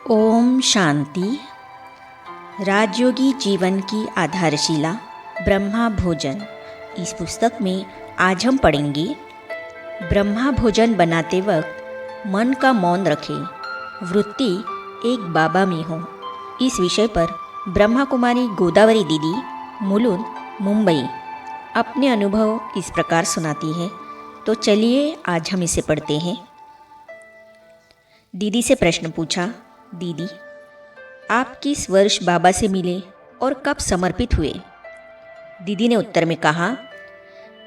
ओम शांति। राजयोगी जीवन की आधारशिला ब्रह्मा भोजन। इस पुस्तक में आज हम पढ़ेंगे ब्रह्मा भोजन बनाते वक्त मन का मौन रखें, वृत्ति एक बाबा में हो। इस विषय पर ब्रह्मा कुमारी गोदावरी दीदी मुलुंड मुंबई अपने अनुभव इस प्रकार सुनाती है। तो चलिए आज हम इसे पढ़ते हैं। दीदी से प्रश्न पूछा, दीदी आप किस वर्ष बाबा से मिले और कब समर्पित हुए? दीदी ने उत्तर में कहा,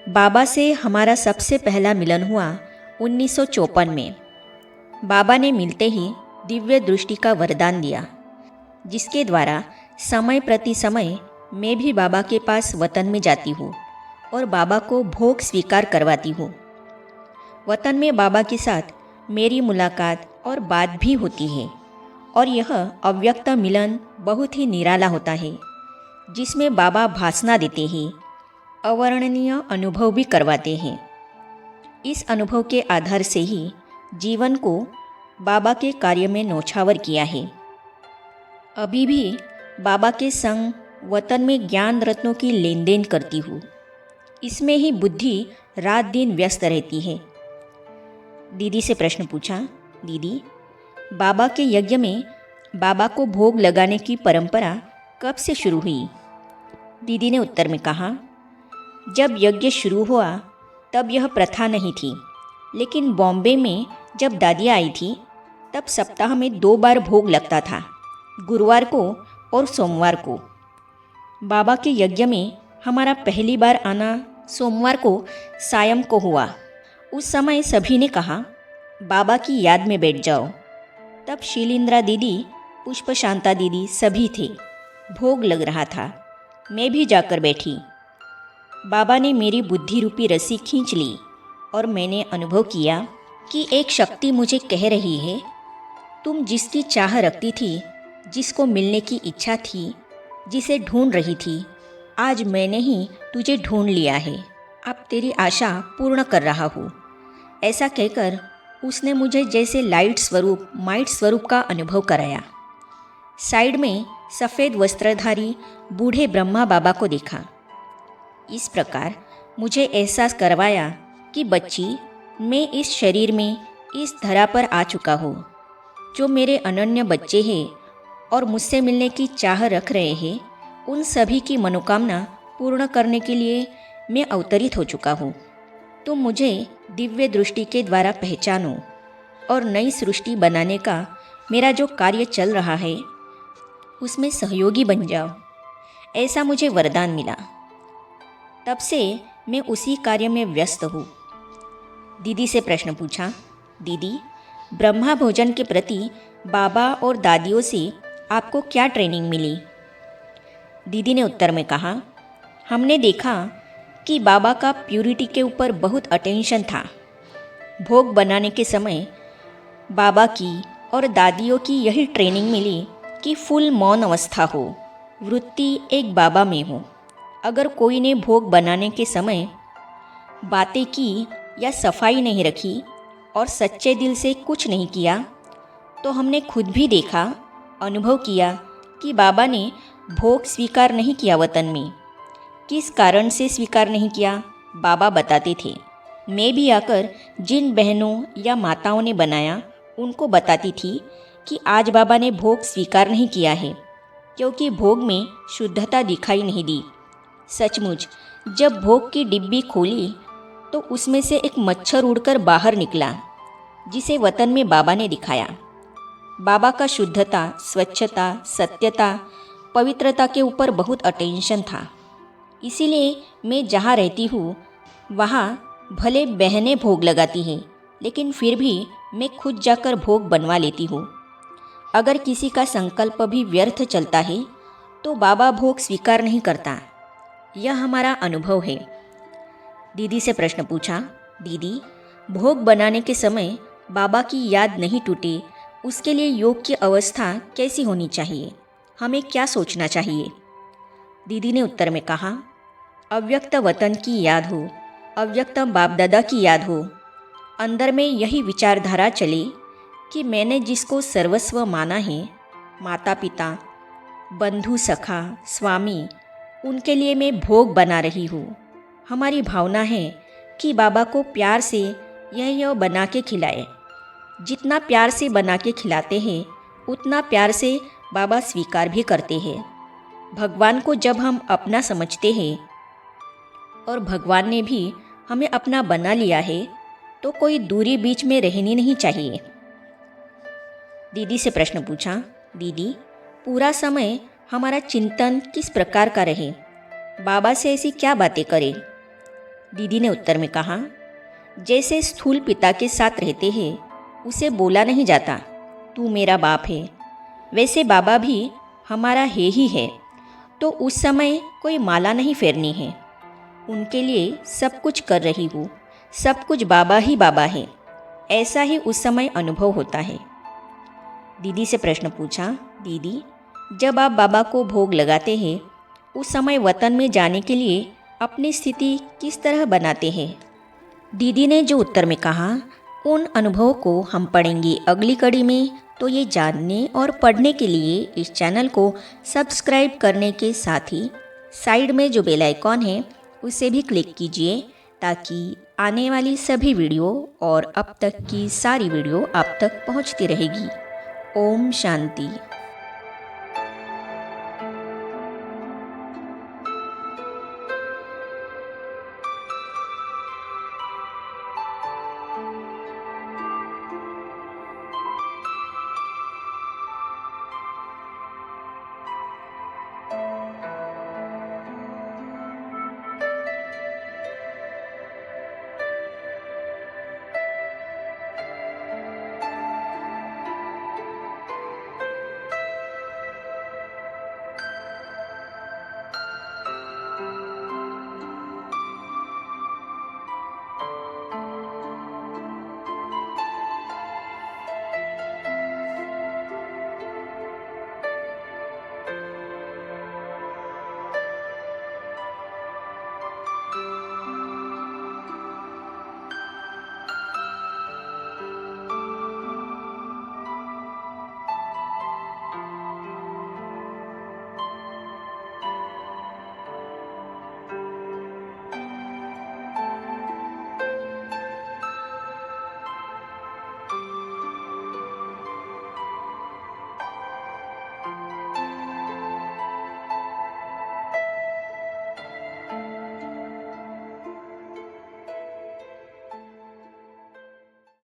बाबा से हमारा सबसे पहला मिलन हुआ 1954 में। बाबा ने मिलते ही दिव्य दृष्टि का वरदान दिया, जिसके द्वारा समय प्रति समय मैं भी बाबा के पास वतन में जाती हूँ और बाबा को भोग स्वीकार करवाती हूँ। वतन में बाबा के साथ मेरी मुलाकात और बात भी होती है और यह अव्यक्त मिलन बहुत ही निराला होता है, जिसमें बाबा भाषण देते हैं, अवर्णनीय अनुभव भी करवाते हैं। इस अनुभव के आधार से ही जीवन को बाबा के कार्य में न्योछावर किया है। अभी भी बाबा के संग वतन में ज्ञान रत्नों की लेन देन करती हूँ। इसमें ही बुद्धि रात दिन व्यस्त रहती है। दीदी से प्रश्न पूछा, दीदी बाबा के यज्ञ में बाबा को भोग लगाने की परंपरा कब से शुरू हुई? दीदी ने उत्तर में कहा, जब यज्ञ शुरू हुआ तब यह प्रथा नहीं थी, लेकिन बॉम्बे में जब दादी आई थी तब सप्ताह में 2 बार भोग लगता था, गुरुवार को और सोमवार को। बाबा के यज्ञ में हमारा पहली बार आना सोमवार को सायं को हुआ। उस समय सभी ने कहा, बाबा की याद में बैठ जाओ। तब शीलिंद्रा दीदी, पुष्प शांता दीदी सभी थे। भोग लग रहा था, मैं भी जाकर बैठी। बाबा ने मेरी बुद्धि रूपी रस्सी खींच ली और मैंने अनुभव किया कि एक शक्ति मुझे कह रही है, तुम जिसकी चाह रखती थी, जिसको मिलने की इच्छा थी, जिसे ढूंढ रही थी, आज मैंने ही तुझे ढूंढ लिया है। अब तेरी आशा पूर्ण कर रहा हूँ। ऐसा कहकर उसने मुझे जैसे लाइट स्वरूप माइट स्वरूप का अनुभव कराया। साइड में सफ़ेद वस्त्रधारी बूढ़े ब्रह्मा बाबा को देखा। इस प्रकार मुझे एहसास करवाया कि बच्ची, मैं इस शरीर में इस धरा पर आ चुका हूँ। जो मेरे अनन्य बच्चे हैं और मुझसे मिलने की चाह रख रहे हैं, उन सभी की मनोकामना पूर्ण करने के लिए मैं अवतरित हो चुका हूँ। तुम मुझे दिव्य दृष्टि के द्वारा पहचानो और नई सृष्टि बनाने का मेरा जो कार्य चल रहा है उसमें सहयोगी बन जाओ। ऐसा मुझे वरदान मिला। तब से मैं उसी कार्य में व्यस्त हूँ। दीदी से प्रश्न पूछा, दीदी ब्रह्मा भोजन के प्रति बाबा और दादियों से आपको क्या ट्रेनिंग मिली? दीदी ने उत्तर में कहा, हमने देखा कि बाबा का प्यूरिटी के ऊपर बहुत अटेंशन था। भोग बनाने के समय बाबा की और दादियों की यही ट्रेनिंग मिली कि फुल मौन अवस्था हो, वृत्ति एक बाबा में हो। अगर कोई ने भोग बनाने के समय बातें की या सफाई नहीं रखी और सच्चे दिल से कुछ नहीं किया, तो हमने खुद भी देखा, अनुभव किया कि बाबा ने भोग स्वीकार नहीं किया। वतन में किस कारण से स्वीकार नहीं किया, बाबा बताते थे। मैं भी आकर जिन बहनों या माताओं ने बनाया उनको बताती थी कि आज बाबा ने भोग स्वीकार नहीं किया है, क्योंकि भोग में शुद्धता दिखाई नहीं दी। सचमुच जब भोग की डिब्बी खोली तो उसमें से एक मच्छर उड़कर बाहर निकला, जिसे वतन में बाबा ने दिखाया। बाबा का शुद्धता, स्वच्छता, सत्यता, पवित्रता के ऊपर बहुत अटेंशन था। इसीलिए मैं जहाँ रहती हूँ वहाँ भले बहनें भोग लगाती हैं, लेकिन फिर भी मैं खुद जाकर भोग बनवा लेती हूँ। अगर किसी का संकल्प भी व्यर्थ चलता है तो बाबा भोग स्वीकार नहीं करता। यह हमारा अनुभव है। दीदी से प्रश्न पूछा, दीदी भोग बनाने के समय बाबा की याद नहीं टूटे, उसके लिए योग की अवस्था कैसी होनी चाहिए? हमें क्या सोचना चाहिए? दीदी ने उत्तर में कहा, अव्यक्त वतन की याद हो, अव्यक्त बाप दादा की याद हो। अंदर में यही विचारधारा चले कि मैंने जिसको सर्वस्व माना है, माता पिता, बंधु सखा, स्वामी, उनके लिए मैं भोग बना रही हूँ। हमारी भावना है कि बाबा को प्यार से यह बना के खिलाए। जितना प्यार से बना के खिलाते हैं उतना प्यार से बाबा स्वीकार भी करते हैं। भगवान को जब हम अपना समझते हैं और भगवान ने भी हमें अपना बना लिया है तो कोई दूरी बीच में रहनी नहीं चाहिए। दीदी से प्रश्न पूछा, दीदी, पूरा समय हमारा चिंतन किस प्रकार का रहे? बाबा से ऐसी क्या बातें करें? दीदी ने उत्तर में कहा, जैसे स्थूल पिता के साथ रहते हैं उसे बोला नहीं जाता तू मेरा बाप है, वैसे बाबा भी हमारा है ही है। तो उस समय कोई माला नहीं फेरनी है, उनके लिए सब कुछ कर रही हूँ, सब कुछ बाबा ही बाबा है, ऐसा ही उस समय अनुभव होता है। दीदी से प्रश्न पूछा, दीदी, जब आप बाबा को भोग लगाते हैं उस समय वतन में जाने के लिए अपनी स्थिति किस तरह बनाते हैं? दीदी ने जो उत्तर में कहा, उन अनुभवों को हम पढ़ेंगे अगली कड़ी में। तो ये जानने और पढ़ने के लिए इस चैनल को सब्सक्राइब करने के साथ ही साइड में जो बेल आइकॉन है उसे भी क्लिक कीजिए ताकि आने वाली सभी वीडियो और अब तक की सारी वीडियो आप तक पहुंचती रहेगी। ओम शांति।